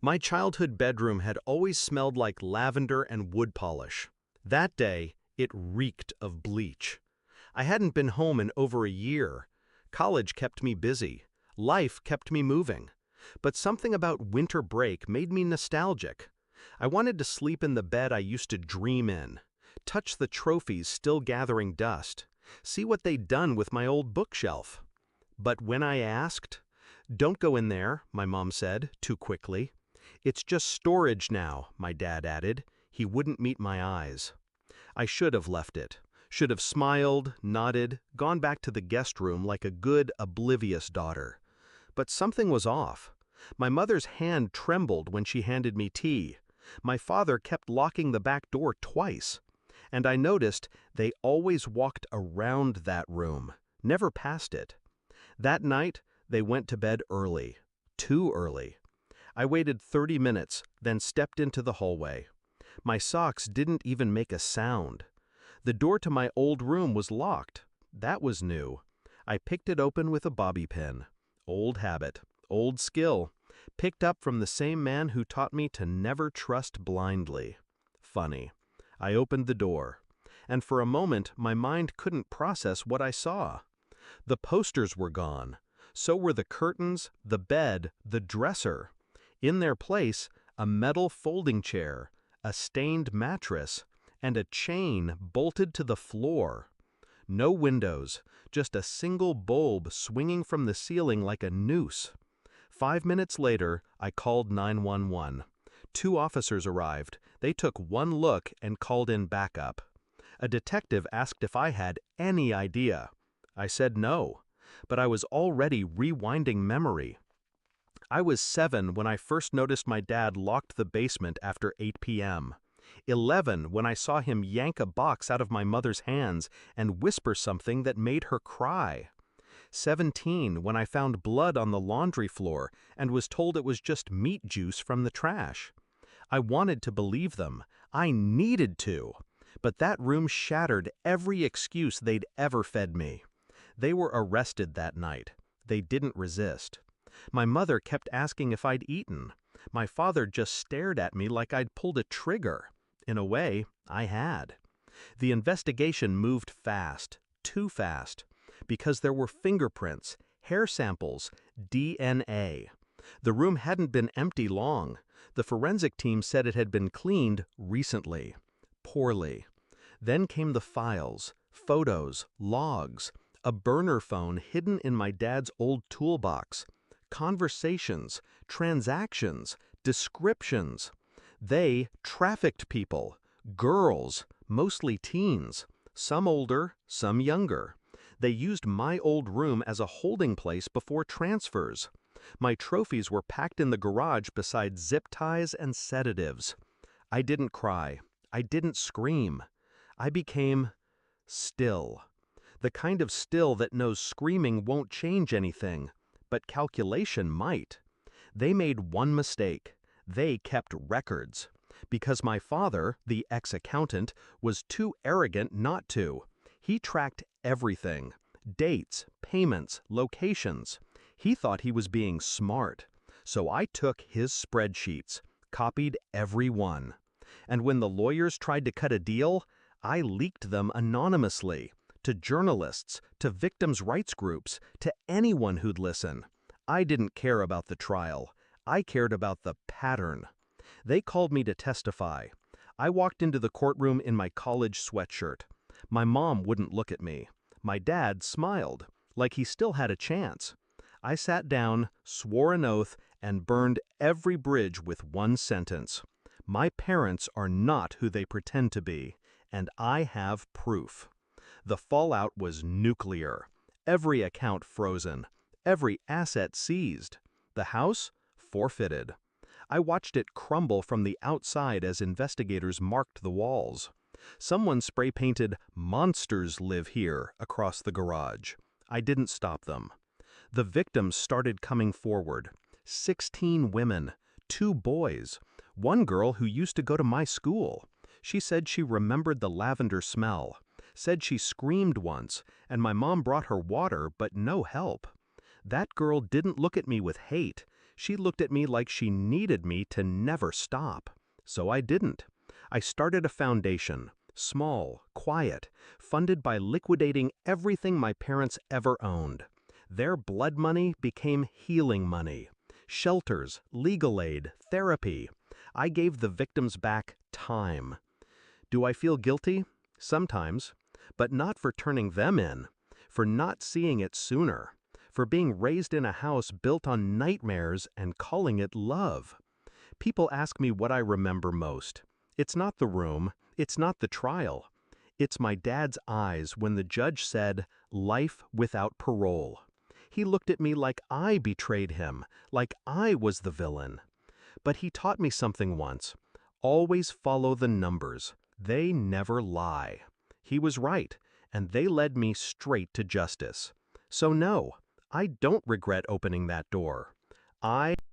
My childhood bedroom had always smelled like lavender and wood polish. That day, it reeked of bleach. I hadn't been home in over a year. College kept me busy. Life kept me moving. But something about winter break made me nostalgic. I wanted to sleep in the bed I used to dream in, touch the trophies still gathering dust, see what they'd done with my old bookshelf. But when I asked, "Don't go in there," my mom said, too quickly. "It's just storage now," my dad added. He wouldn't meet my eyes. I should have left it. Should have smiled, nodded, gone back to the guest room like a good, oblivious daughter. But something was off. My mother's hand trembled when she handed me tea. My father kept locking the back door twice. And I noticed they always walked around that room, never past it. That night, they went to bed early. Too early. I waited 30 minutes, then stepped into the hallway. My socks didn't even make a sound. The door to my old room was locked. That was new. I picked it open with a bobby pin. Old habit, old skill, picked up from the same man who taught me to never trust blindly. Funny. I opened the door, and for a moment my mind couldn't process what I saw. The posters were gone. So were the curtains, the bed, the dresser. In their place, a metal folding chair, a stained mattress, and a chain bolted to the floor. No windows, just a single bulb swinging from the ceiling like a noose. 5 minutes later, I called 911. 2 officers arrived. They took one look and called in backup. A detective asked if I had any idea. I said no, but I was already rewinding memory. I was 7 when I first noticed my dad locked the basement after 8 p.m. 11 when I saw him yank a box out of my mother's hands and whisper something that made her cry. 17 when I found blood on the laundry floor and was told it was just meat juice from the trash. I wanted to believe them. I needed to. But that room shattered every excuse they'd ever fed me. They were arrested that night. They didn't resist. My mother kept asking if I'd eaten. My father just stared at me like I'd pulled a trigger. In a way, I had. The investigation moved fast, too fast, because there were fingerprints, hair samples, DNA. The room hadn't been empty long. The forensic team said it had been cleaned recently. Poorly. Then came the files, photos, logs, a burner phone hidden in my dad's old toolbox, conversations, transactions, descriptions. They trafficked people, girls, mostly teens, some older, some younger. They used my old room as a holding place before transfers. My trophies were packed in the garage beside zip ties and sedatives. I didn't cry. I didn't scream. I became still. The kind of still that knows screaming won't change anything, but calculation might. They made one mistake. They kept records. Because my father, the ex-accountant, was too arrogant not to. He tracked everything. Dates, payments, locations. He thought he was being smart. So I took his spreadsheets, copied every one. And when the lawyers tried to cut a deal, I leaked them anonymously. To journalists, to victims' rights groups, to anyone who'd listen. I didn't care about the trial. I cared about the pattern. They called me to testify. I walked into the courtroom in my college sweatshirt. My mom wouldn't look at me. My dad smiled, like he still had a chance. I sat down, swore an oath, and burned every bridge with one sentence. My parents are not who they pretend to be, and I have proof. The fallout was nuclear. Every account frozen. Every asset seized. The house forfeited. I watched it crumble from the outside as investigators marked the walls. Someone spray-painted "Monsters live here" across the garage. I didn't stop them. The victims started coming forward. 16 women, 2 boys, one girl who used to go to my school. She said she remembered the lavender smell. Said she screamed once, and my mom brought her water, but no help. That girl didn't look at me with hate. She looked at me like she needed me to never stop. So I didn't. I started a foundation, small, quiet, funded by liquidating everything my parents ever owned. Their blood money became healing money. Shelters, legal aid, therapy. I gave the victims back time. Do I feel guilty? Sometimes. But not for turning them in. For not seeing it sooner. For being raised in a house built on nightmares and calling it love. People ask me what I remember most. It's not the room. It's not the trial. It's my dad's eyes when the judge said, "Life without parole." He looked at me like I betrayed him, like I was the villain. But he taught me something once. Always follow the numbers. They never lie. He was right, and they led me straight to justice. So no, I don't regret opening that door. I